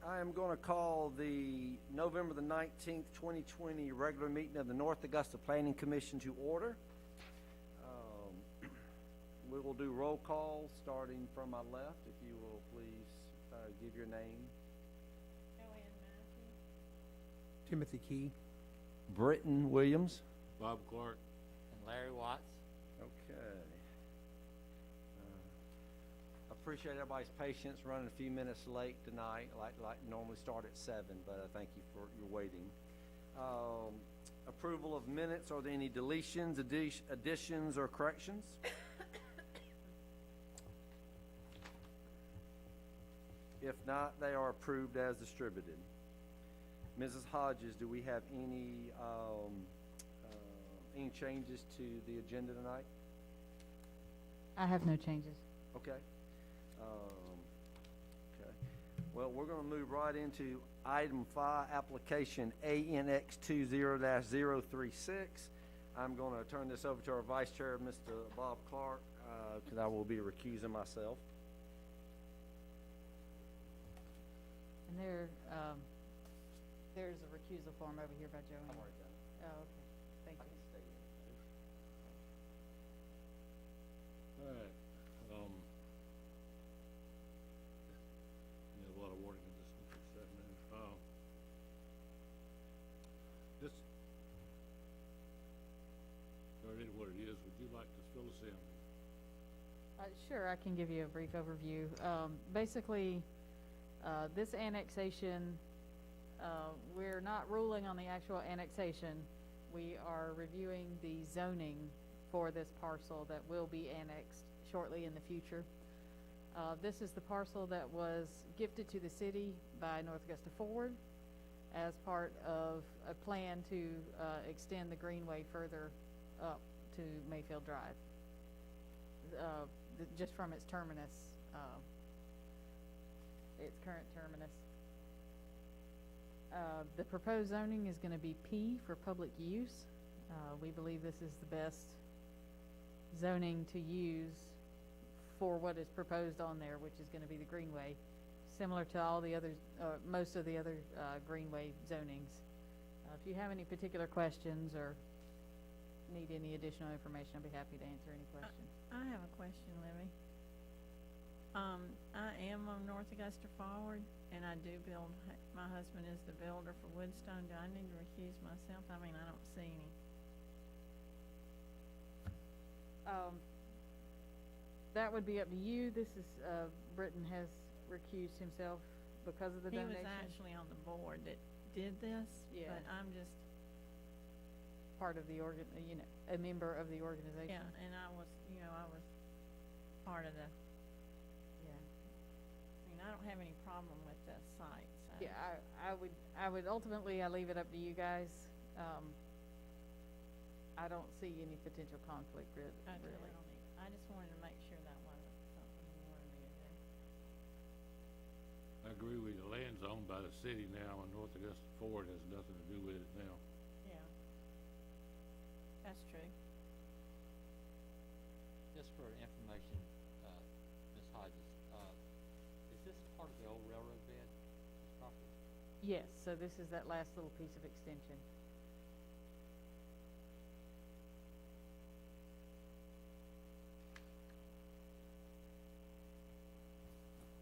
I am going to call the November the 19th, 2020 regular meeting of the North Augusta Planning Commission to order. We will do roll call starting from my left. If you will please give your name. Joanne Matthew. Timothy Key. Britton Williams. Bob Clark. And Larry Watts. Okay. Appreciate everybody's patience running a few minutes late tonight, like normally start at 7, but thank you for your waiting. Approval of minutes. Are there any deletions, additions, or corrections? If not, they are approved as distributed. Mrs. Hodges, do we have any changes to the agenda tonight? I have no changes. Okay. Okay. Well, we're going to move right into item 5, application ANX 20-036. I'm going to turn this over to our Vice Chair, Mr. Bob Clark, because I will be recusing myself. And there's a recusal form over here by Joanne. I'm already done. Oh, okay. Thank you. All right. There's a lot of wording in this one for 7 minutes. This, it is what it is. Would you like to fill us in? Sure, I can give you a brief overview. Basically, this annexation, we're not ruling on the actual annexation. We are reviewing the zoning for this parcel that will be annexed shortly in the future. This is the parcel that was gifted to the city by North Augusta Forward as part of a plan to extend the greenway further up to Mayfield Drive, just from its terminus, its current terminus. The proposed zoning is going to be P for public use. We believe this is the best zoning to use for what is proposed on there, which is going to be the greenway, similar to all the other, most of the other greenway zonings. If you have any particular questions or need any additional information, I'll be happy to answer any questions. I have a question, Libby. I am on North Augusta Forward, and I do build, my husband is the builder for Woodstone. Do I need to recuse myself? I mean, I don't see any. That would be up to you. This is, Britton has recused himself because of the donation. He was actually on the board that did this, Yeah. but I'm just, Part of the a member of the organization. yeah, and I was part of the, Yeah. I mean, I don't have any problem with the site, so. Yeah, I would ultimately, I leave it up to you guys. I don't see any potential conflict Okay, really. I just wanted to make sure that wasn't something you wanted me to do. I agree with you. The land's owned by the city now, and North Augusta Ford has nothing to do with it now. Yeah. That's true. Just for information, Ms. Hodges, is this part of the old railroad bed, this property? Yes, so this is that last little piece of extension.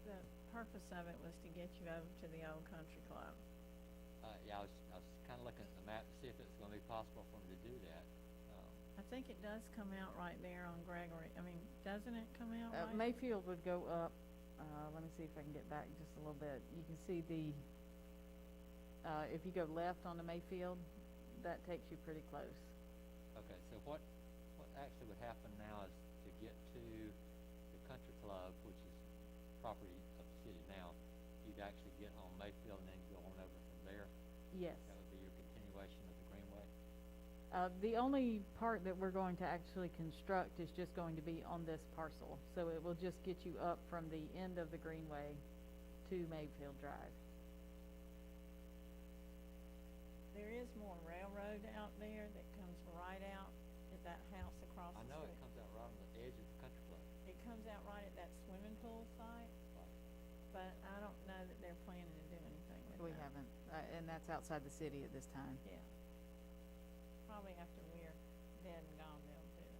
The purpose of it was to get you over to the old country club. Yeah, I was kind of looking at the map to see if it's going to be possible for me to do that. I think it does come out right there on Gregory. I mean, doesn't it come out right? Mayfield would go up. Let me see if I can get back just a little bit. You can see if you go left on the Mayfield, that takes you pretty close. Okay, so what actually would happen now is to get to the country club, which is property of the city now, you'd actually get on Mayfield and then go on over from there. Yes. That would be your continuation of the greenway. The only part that we're going to actually construct is just going to be on this parcel. So it will just get you up from the end of the greenway to Mayfield Drive. There is more railroad out there that comes right out at that house across I the know it street. comes out right on the edge of the country club. It comes out right at that swimming pool site, Right. but I don't know that they're planning to do anything We no. haven't, and that's outside the city at this time. Yeah. Probably after we're dead and gone, they'll do that.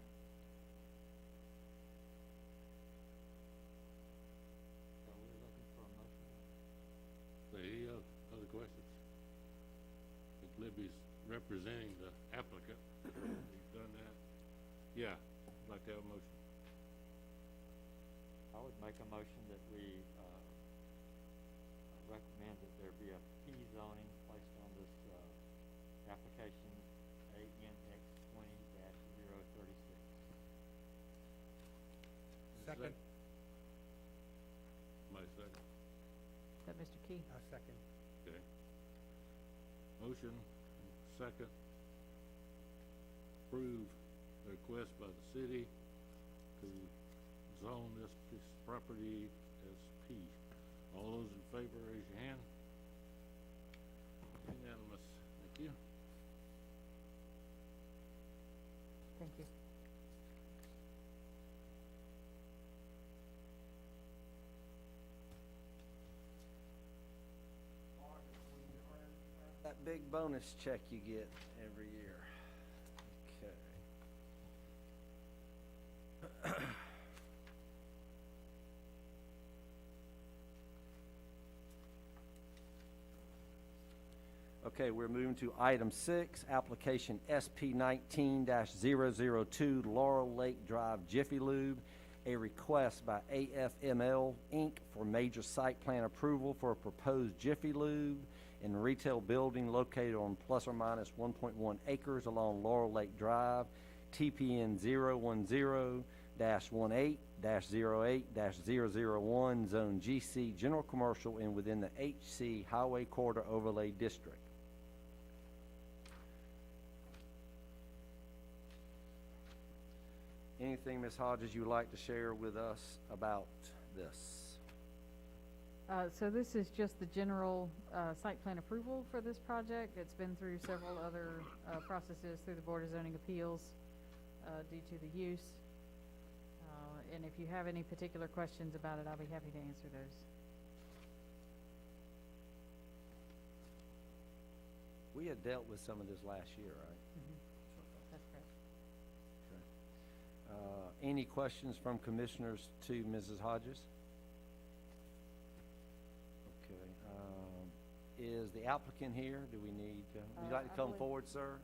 So we're looking for a motion. Any other questions? I think Libby's representing the applicant. You've done that. Yeah, I'd like to have a motion. I would make a motion that we, recommend that there be a P zoning placed on this, application ANX 20-036. Second. My second. Is that Mr. Key? Second. Okay. Motion, second. Approve the request by the city to zone this piece of property as P. All those in favor, raise your hand. Unanimous. Thank you. Thank you. That big bonus check you get every year. Okay. Okay, we're moving to item 6, application SP 19-002 Laurel Lake Drive Jiffy Lube, a request by AFML Inc. for major site plan approval for a proposed Jiffy Lube in retail building located on plus or minus 1.1 acres along Laurel Lake Drive, TPN 010-18-08-001, Zone GC, General Commercial, and within the HC Highway Corridor Overlay District. Anything, Ms. Hodges, you would like to share with us about this? So this is just the general site plan approval for this project. It's been through several other processes through the Board of Zoning Appeals due to the use. And if you have any particular questions about it, I'll be happy to answer those. We had dealt with some of this last year, right? That's correct. Any questions from commissioners to Mrs. Hodges? Okay. Is the applicant here? Do we need, would you like to I come believe- forward, sir?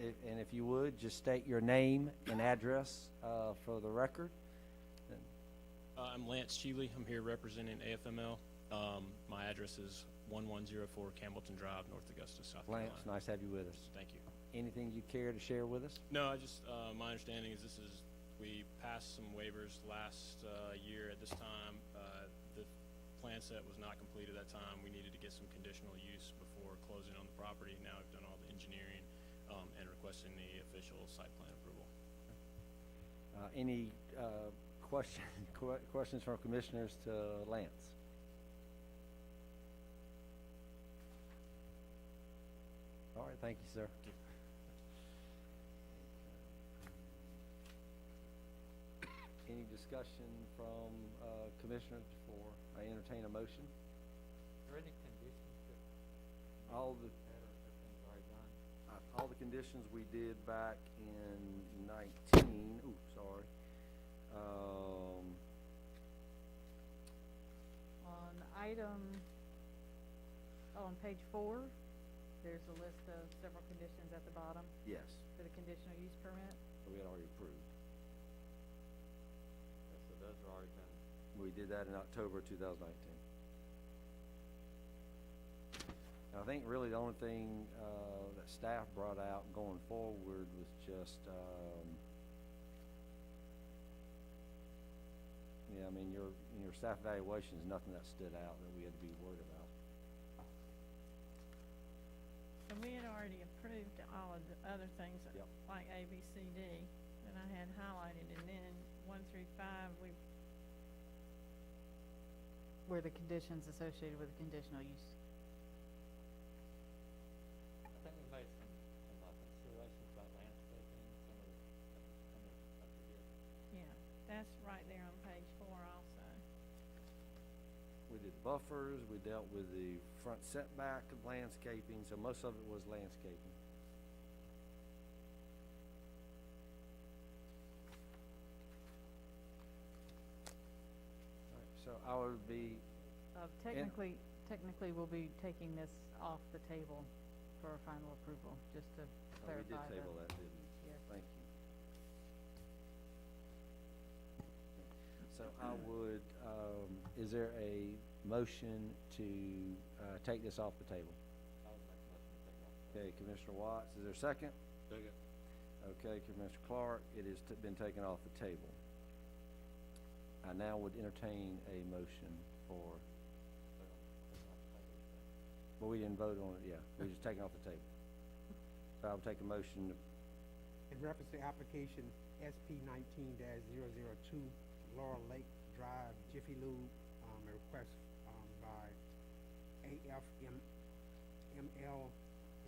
And if you would, just state your name and address for the record. I'm Lance Cheeley. I'm here representing AFML. My address is 1104 Campbellton Drive, North Augusta, South Carolina. Lance, nice to have you with us. Thank you. Anything you care to share with us? No, I just, my understanding is we passed some waivers last year at this time. The plan set was not complete at that time. We needed to get some conditional use before closing on the property. Now we've done all the engineering and requesting the official site plan approval. Any questions from commissioners to Lance? All right, thank you, sir. Any discussion from commissioners before I entertain a motion? Are there any conditions that All the that or everything's already done? all the conditions we did back in 19. Ooh, sorry. On item, on page 4, there's a list of several conditions at the bottom Yes, for the conditional use permit. we had already approved. Okay, so those are already done. We did that in October 2019. I think really the only thing that staff brought out going forward was just, yeah, I mean, your staff evaluation is nothing that stood out that we had to be worried about. And we had already approved all of the other things, Yep. like A, B, C, D, that I had highlighted, and then 1 through 5, we, Were the conditions associated with the conditional use? I think we made some considerations about landscaping, some of I forget. yeah, that's right there on page 4 also. We did buffers, we dealt with the front setback of landscaping, so most of it was landscaping. All right, so I would be, Technically, we'll be taking this off the table for a final approval, just to we clarify. did table that, didn't we? Yes. Thank you. So I would, is there a motion to, take this off the table? I would make a motion to take it off. Okay, Commissioner Watts, is there a second? Second. Okay, Commissioner Clark, it has been taken off the table. I now would entertain a motion for, well, we didn't vote on it, yeah, we're just taking it off the table. So I would take a motion, In reference to application SP 19-002, Laurel Lake Drive, Jiffy Lube, a request, by AFML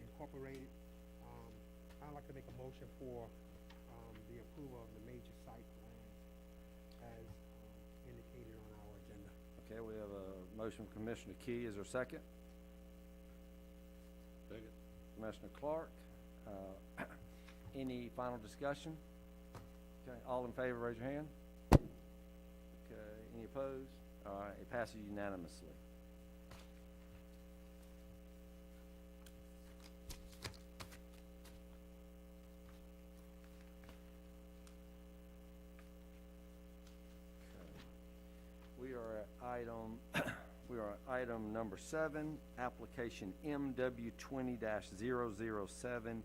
Incorporated. I'd like to make a motion for, the approval of the major site plans as, indicated on our agenda. okay, we have a motion from Commissioner Key, is there a second? Second. Commissioner Clark, any final discussion? Okay, all in favor, raise your hand. Okay, any opposed? All right, it passes unanimously. Okay. We are at we are at item number 7, application MW 20-007,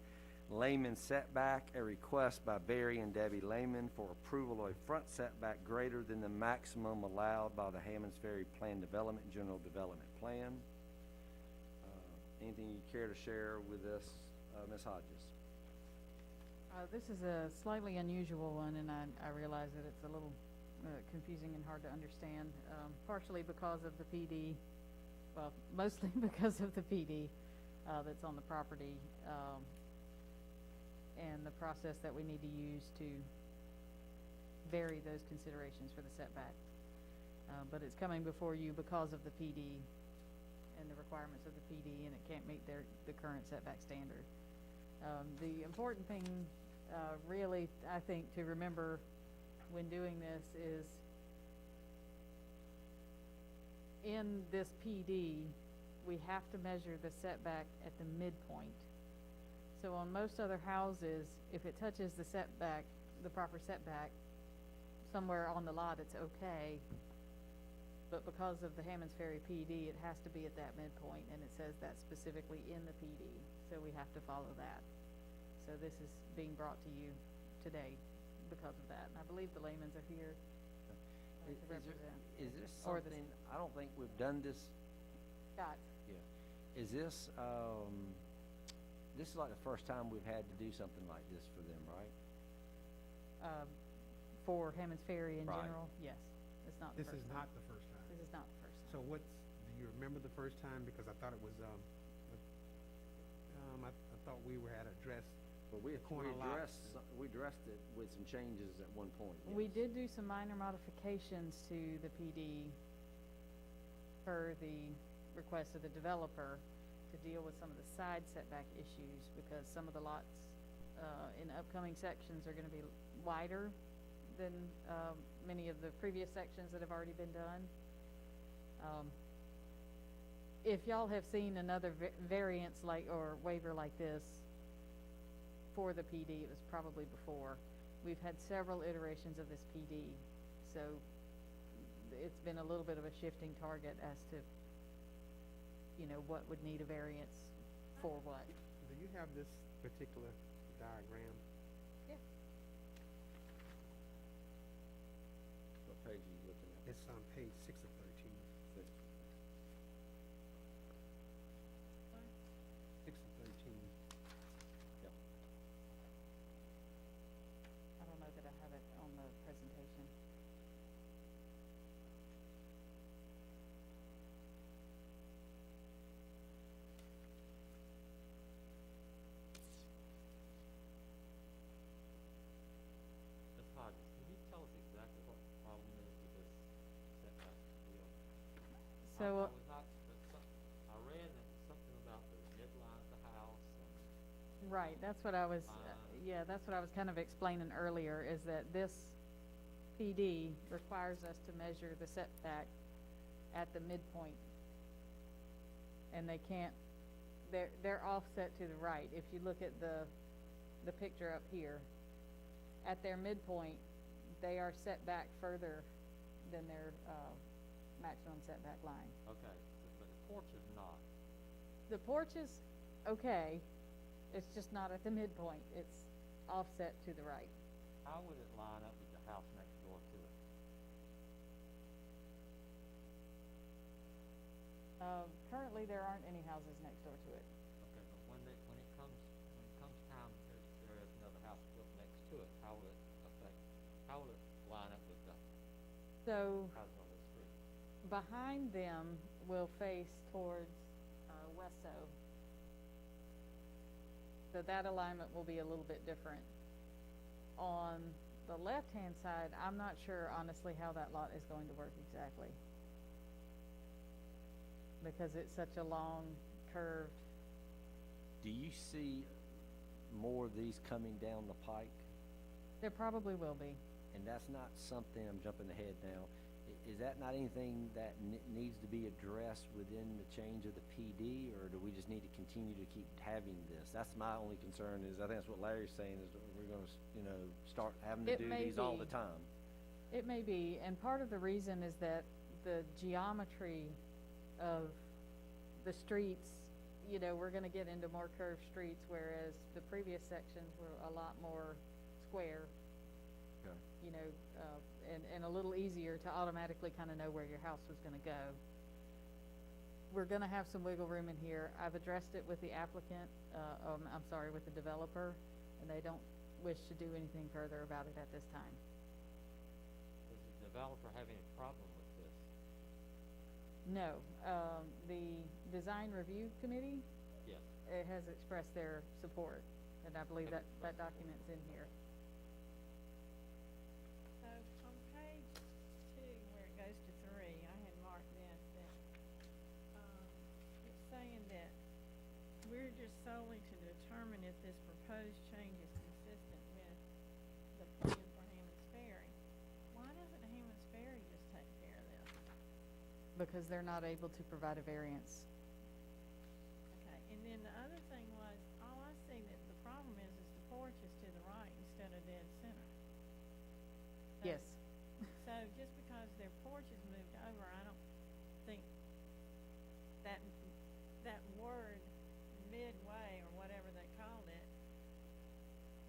Layman setback, a request by Barry and Debbie Layman for approval of a front setback greater than the maximum allowed by the Hammonds Ferry Plan Development, General Development Plan. Anything you care to share with us, Ms. Hodges? This is a slightly unusual one, and I realize that it's a little confusing and hard to understand, partially because of the PD, well, mostly because of the PD that's on the property, and the process that we need to use to vary those considerations for the setback. But it's coming before you because of the PD and the requirements of the PD, and it can't meet the current setback standard. The important thing, really, I think, to remember when doing this is in this PD, we have to measure the setback at the midpoint. So on most other houses, if it touches the setback, the proper setback, somewhere on the lot, it's okay. But because of the Hammonds Ferry PD, it has to be at that midpoint, and it says that specifically in the PD, so we have to follow that. So this is being brought to you today because of that, and I believe the Laymans are here to represent. Is this Or the- something, I don't think we've done this, Scott, yeah. Is this, this is like the first time we've had to do something like this for them, right? for Hammonds Ferry in Right. general, yes, it's not the This first is time. not the first time. This is not the first So time. do you remember the first time? Because I thought it was, I thought we had addressed, But we corner lots. addressed it with some changes at one point. We yes. did do some minor modifications to the PD per the request of the developer to deal with some of the side setback issues, because some of the lots in upcoming sections are gonna be wider than many of the previous sections that have already been done. If y'all have seen another variance like, or waiver like this for the PD, it was probably before. We've had several iterations of this PD, so it's been a little bit of a shifting target as to, you know, what would need a variance for what. do you have this particular diagram? Yeah. What page are you looking at? It's on page 6 of 13. 6 of 13. Yep. I don't know that I have it on the presentation. Ms. Hodges, can you tell us exactly what the problem is with this setback deal? So, I was not, but I read that something about the midline of the house and. right, that's what I was, Fine. yeah, that's what I was kind of explaining earlier, is that this PD requires us to measure the setback at the midpoint. And they can't, they're offset to the right. If you look at the picture up here, at their midpoint, they are set back further than their, maximum setback line. Okay, but the porch is not. The porch is okay, it's just not at the midpoint, it's offset to the right. How would it line up with the house next door to it? Currently, there aren't any houses next door to it. Okay, but when it comes time, there is another house built next to it, how will it affect, how will it line up with the So, houses on the street? behind them will face towards, Westo. So that alignment will be a little bit different. On the left-hand side, I'm not sure honestly how that lot is going to work exactly. Because it's such a long, curved, Do you see more of these coming down the pike? there probably will be. And that's not something, I'm jumping ahead now, is that not anything that needs to be addressed within the change of the PD, or do we just need to continue to keep having this? That's my only concern, is I think that's what Larry's saying, is that we're gonna, start having to It do may these all the be. time. It may be, and part of the reason is that the geometry of the streets, we're gonna get into more curved streets, whereas the previous sections were a lot more square, Okay. and a little easier to automatically kind of know where your house was gonna go. We're gonna have some wiggle room in here. I've addressed it with the applicant, with the developer, and they don't wish to do anything further about it at this time. Does the developer have any problem with this? No, the design review committee, Yes. it has expressed their support, and I believe that document's in here. So on page 2, where it goes to 3, I had marked this, that, it's saying that we're just solely to determine if this proposed change is consistent with the plan for Hammond's Ferry. Why doesn't Hammond's Ferry just take care of this? Because they're not able to provide a variance. Okay, and then the other thing was, all I see that the problem is the porch is to the right instead of dead center. So- Yes. So just because their porch is moved over, I don't think that, that word midway, or whatever they called it,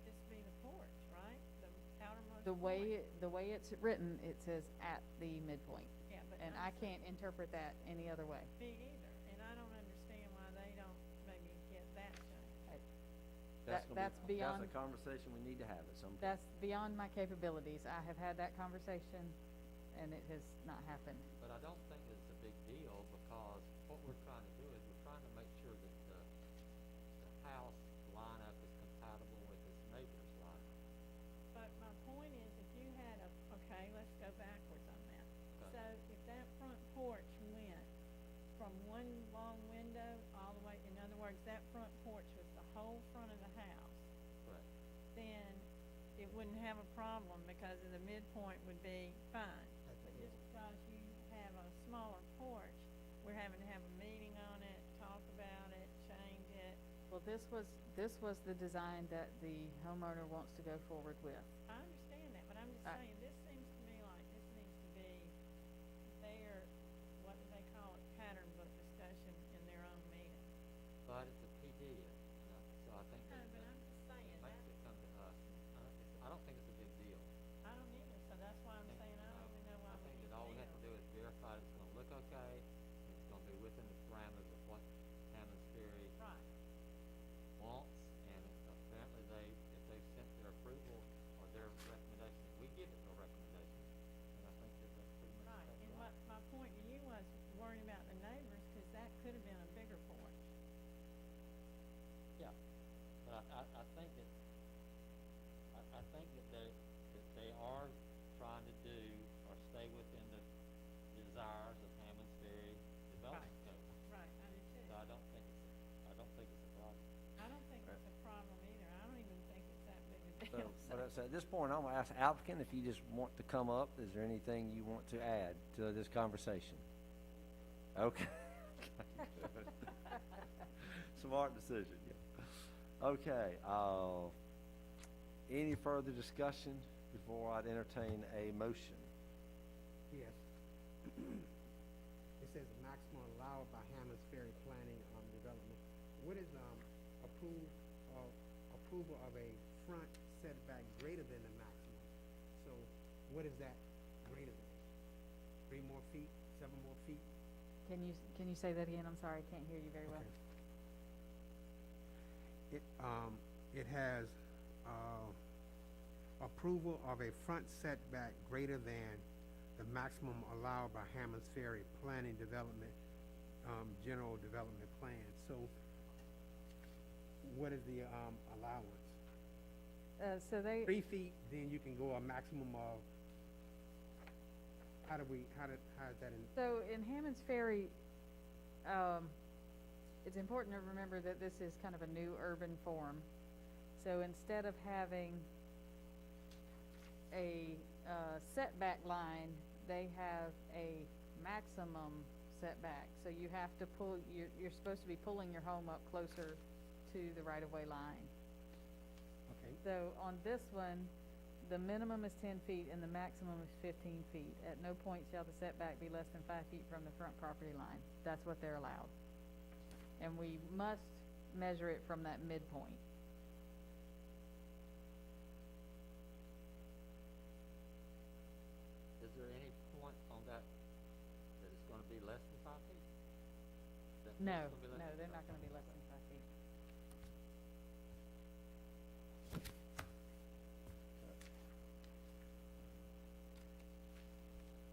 just be the porch, right? The outermost The point. way it's written, it says at the midpoint, Yeah, but and I'm I can't interpret that any other way. Me either, and I don't understand why they don't maybe get that changed. That's beyond, That's a conversation we need to have at some point. that's beyond my capabilities. I have had that conversation, and it has not happened. But I don't think it's a big deal, because what we're trying to do is we're trying to make sure that the house lineup is compatible with its neighbor's lineup. But my point is, if you had okay, let's go backwards on that. Okay. So if that front porch went from one long window all the way, in other words, that front porch was the whole front of the house, Correct. then it wouldn't have a problem because of the midpoint would be fine. At the But just middle. because you have a smaller porch, we're having to have a meeting on it, talk about it, change it. Well, this was the design that the homeowner wants to go forward with. I understand that, but I'm just I- saying, this seems to me like this needs to be their, what do they call it, pattern book discussion in their own meeting. But it's a PD, so I think No, that but I'm just saying, it that, makes it come to us. I don't think it's a big deal. I don't either, so that's why I'm saying I don't even know why I we think need that all we have to deal. do is verify it's gonna look okay, and it's gonna be within the parameters of what Hammond's Ferry Right, wants, and apparently if they've sent their approval or their recommendation, we give it no recommendation, and I think that that's pretty much. right, that's and right. my point to you was worrying about the neighbors, cause that could have been a bigger porch. Yeah, but I think that, I think that they are trying to do or stay within the desires of Hammond's Ferry So at this point, I'm gonna ask applicant if you just want to come up. Is there anything you want to add to this conversation? Okay. Smart decision, yeah. Okay, any further discussion before I'd entertain a motion? Yes. It says maximum allowed by Hammond's Ferry Planning, Development. What is, approval of a front setback greater than the maximum? So what is that greater than? 3 more feet, 7 more feet? Can you say that again? I'm sorry, I can't hear you very well. Okay. It has, approval of a front setback greater than the maximum allowed by Hammond's Ferry Planning Development, General Development Plan. So what is the, allowance? So they, 3 feet, then you can go a maximum of, how is that in? so in Hammond's Ferry, it's important to remember that this is kind of a new urban form. So instead of having a setback line, they have a maximum setback. So you have to pull, you're supposed to be pulling your home up closer to the right-of-way line. Okay. So on this one, the minimum is 10 feet and the maximum is 15 feet. At no point shall the setback be less than 5 feet from the front property line. That's what they're allowed. And we must measure it from that midpoint. Is there any point on that it's gonna be less than 5 feet? That No, it's gonna be less no, than they're 5 not gonna be less than 5 feet.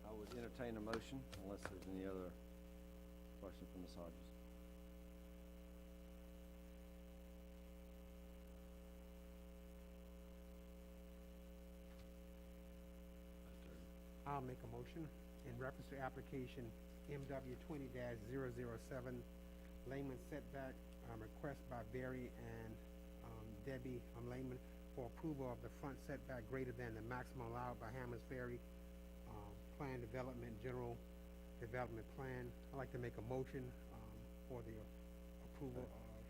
I would entertain a motion unless there's any other question from Ms. Hodges. I'll make a motion in reference to application MW 20-007, layman setback, request by Barry and, Debbie, Layman, for approval of the front setback greater than the maximum allowed by Hammond's Ferry, Plan Development, General Development Plan. I'd like to make a motion, for the approval of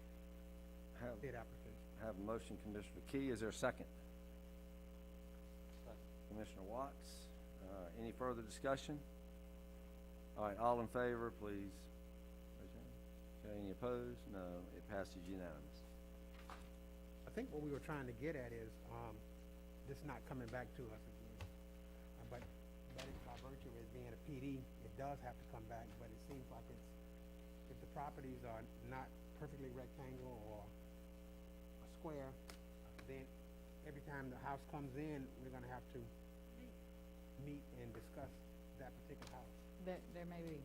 Have, bid application. have a motion, Commissioner Key. Is there a second? Second. Commissioner Watts. Any further discussion? All right, all in favor, please. Raise your hand. Okay, any opposed? No, it passes unanimous. I think what we were trying to get at is, this not coming back to us again. But it's by virtue of it being a PD, it does have to come back, but it seems like it's, if the properties are not perfectly rectangle or a square, then every time the house comes in, we're gonna have to meet and discuss that particular house. There may be.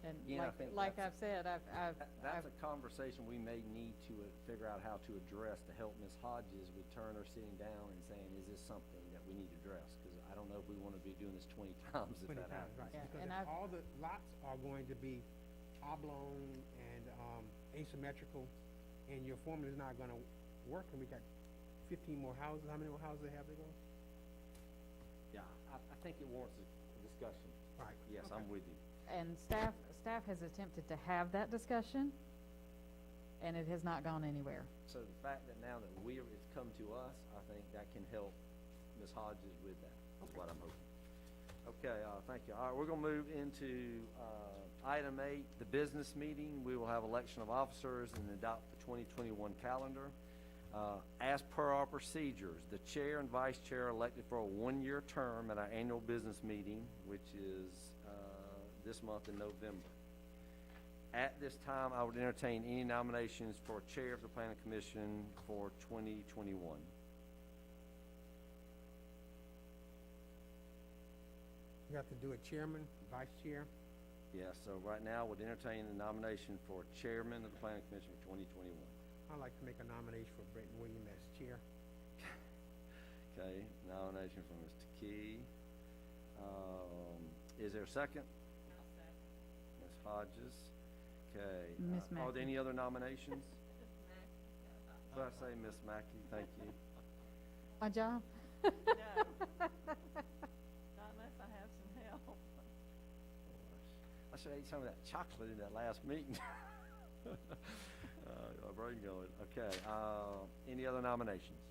And Yeah, I think like that's- I've said, That's a conversation we may need to figure out how to address to help Ms. Hodges with Turner sitting down and saying, is this something that we need to address? Because I don't know if we want to be doing this 20 times if 20 that times, happens. right. Yeah, Because and if I've- all the lots are going to be oblong and, asymmetrical, and your formula is not gonna work, and we got 15 more houses, how many more houses they have to go? Yeah, I think it warrants a discussion. Right. Yes, Okay. I'm with you. and staff has attempted to have that discussion, and it has not gone anywhere. So the fact that now that it's come to us, I think that can help Ms. Hodges with that, is what I'm hoping. Okay, thank you. All right, we're gonna move into, item 8, the business meeting. We will have election of officers and adopt the 2021 calendar. As per our procedures, the chair and vice chair are elected for a 1-year term at our annual business meeting, which is, this month in November. At this time, I would entertain any nominations for chair of the planning commission for 2021. You have to do a chairman, vice chair. Yeah, so right now, I would entertain a nomination for chairman of the planning commission for 2021. I'd like to make a nomination for Brett William as chair. Okay, nomination for Mr. Key. Is there a second? Ms. Hodges. Okay. Ms. Are there Mackey. any other nominations? Do I say, Miss Mackey, thank you. My job? No. Not unless I have some help. I should have ate some of that chocolate in that last meeting. My brain going. Okay, any other nominations?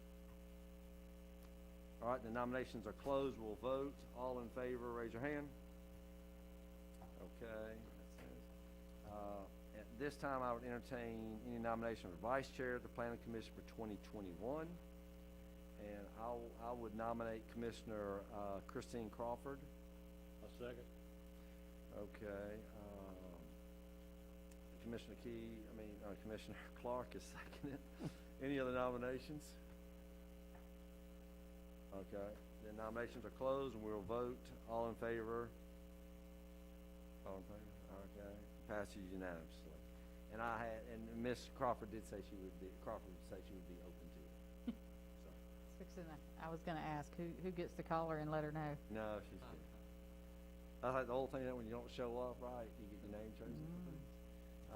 All right, the nominations are closed. We'll vote. All in favor, raise your hand. Okay. At this time, I would entertain any nomination for Vice Chair of the Planning Commission for 2021. And I would nominate Commissioner Christine Crawford. A second. Okay. Commissioner Clark is seconded. Any other nominations? Okay. The nominations are closed and we'll vote. All in favor? All in favor? Okay. Passes unanimously. And Miss Crawford did say she would be open to it. So. I was gonna ask, who gets to call her and let her know? No, she's good. I like the whole thing that when you don't show up, right, you get your name chosen for things.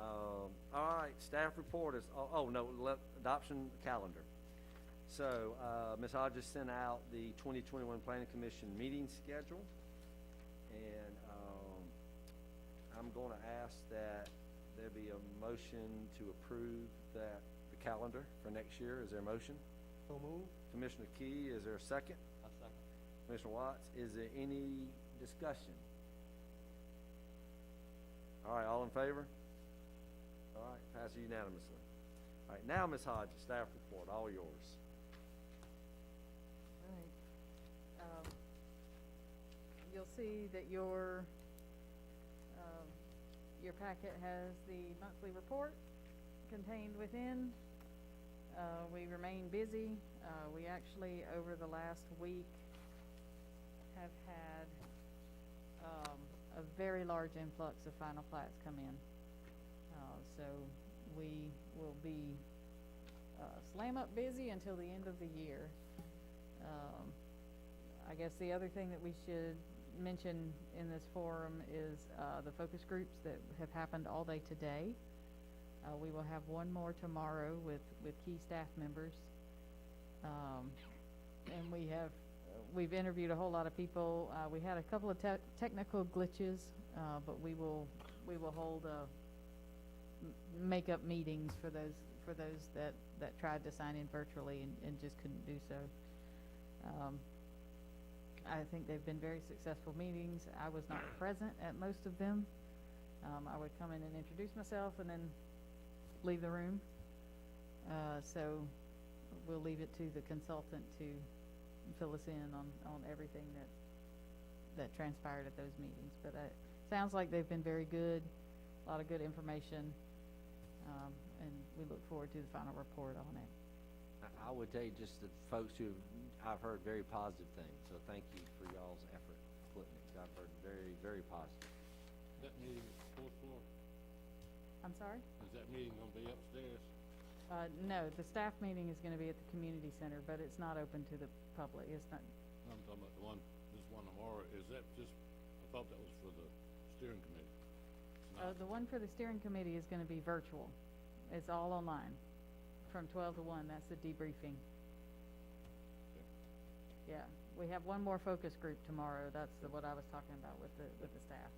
All right, staff report is, adoption calendar. So, Ms. Hodges sent out the 2021 Planning Commission meeting schedule. And, I'm gonna ask that there be a motion to approve the calendar for next year. Is there a motion? So move. Commissioner Key, is there a second? A second. Commissioner Watts, is there any discussion? All right, all in favor? All right, passes unanimously. All right, now, Ms. Hodges, staff report, all yours. Right. You'll see that your packet has the monthly report contained within. We remain busy. We actually, over the last week, have had a very large influx of final plats come in. So we will be slam up busy until the end of the year. I guess the other thing that we should mention in this forum is the focus groups that have happened all day today. We will have one more tomorrow with key staff members. And we've interviewed a whole lot of people. We had a couple of technical glitches, but we will hold make-up meetings for those that tried to sign in virtually and just couldn't do so. I think they've been very successful meetings. I was not present at most of them. I would come in and introduce myself and then leave the room. So we'll leave it to the consultant to fill us in on everything that transpired at those meetings. But it sounds like they've been very good, a lot of good information, and we look forward to the final report on it. I would tell you just the folks I've heard very positive things, so thank you for y'all's effort putting it. I've heard very, very positive. That meeting is fourth floor. I'm sorry? Is that meeting gonna be upstairs? No, the staff meeting is gonna be at the community center, but it's not open to the public. It's not, I'm talking about this one tomorrow. Is that just, I thought that was for the steering committee. It's not. the one for the steering committee is gonna be virtual. It's all online. From 12 to 1, that's the debriefing. Okay. Yeah, we have one more focus group tomorrow. That's what I was talking about with the staff.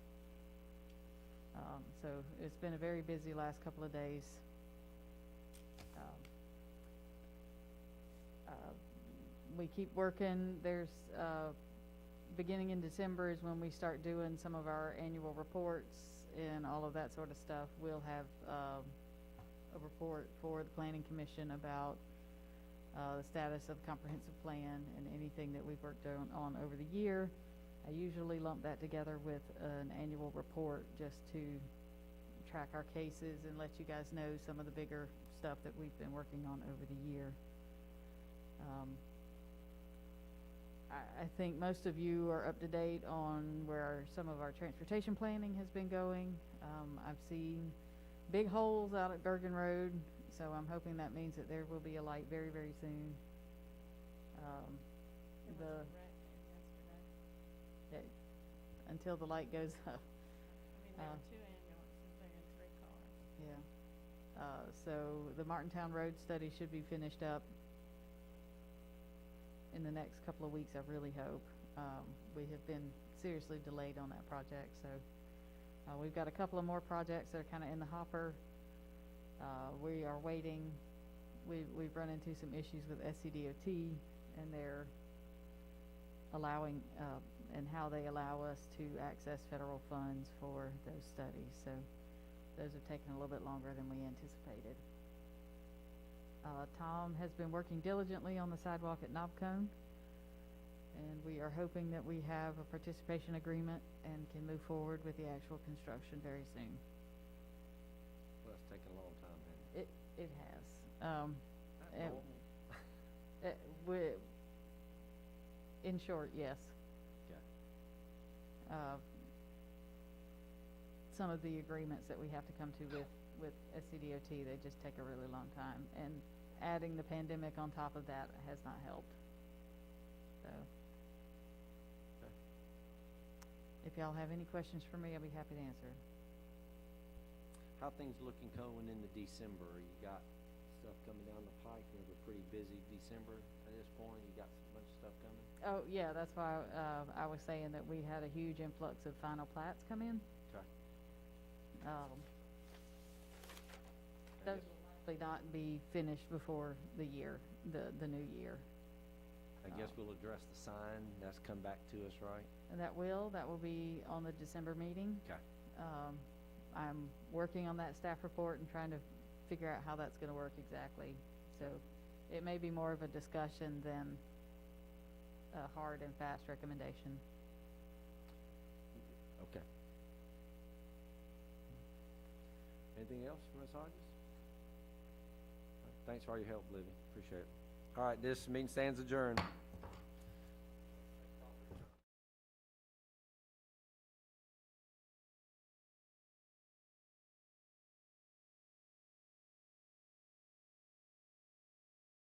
So it's been a very busy last couple of days. We keep working. There's beginning in December is when we start doing some of our annual reports and all of that sort of stuff. We'll have a report for the Planning Commission about the status of the comprehensive plan and anything that we've worked on over the year. I usually lump that together with an annual report just to track our cases and let you guys know some of the bigger stuff that we've been working on over the year. I think most of you are up to date on where some of our transportation planning has been going. I've seen big holes out at Bergen Road, so I'm hoping that means that there will be a light very, very soon. There was a wreck there yesterday. Until the light goes up. I mean, there were 2 ambulances there and 3 cars. Yeah. So the Martintown Road study should be finished up in the next couple of weeks, I really hope. We have been seriously delayed on that project, so we've got a couple of more projects that are kind of in the hopper. We are waiting. We've run into some issues with SCDOT and their allowing and how they allow us to access federal funds for those studies. So those have taken a little bit longer than we anticipated. Tom has been working diligently on the sidewalk at Knobcone, and we are hoping that we have a participation agreement and can move forward with the actual construction very soon. Well, it's taken a long time, hasn't it? It has. Not normal. In short, yes. Okay. Some of the agreements that we have to come to with SCDOT, they just take a really long time, and adding the pandemic on top of that has not helped. So, Okay. if y'all have any questions for me, I'll be happy to answer. How things looking going into December? You got stuff coming down the pike? We have a pretty busy December at this point. You got a bunch of stuff coming? Oh, yeah, that's why I was saying that we had a huge influx of final plats come in. Okay. Those will likely not be finished before the year, the new year. I guess we'll address the sign. That's come back to us, right? And that will be on the December meeting. Okay. I'm working on that staff report and trying to figure out how that's gonna work exactly. So it may be more of a discussion than a hard and fast recommendation. Okay. Anything else, Ms. Hodges? Thanks for all your help, Libby. Appreciate it. All right, this meeting stands adjourned.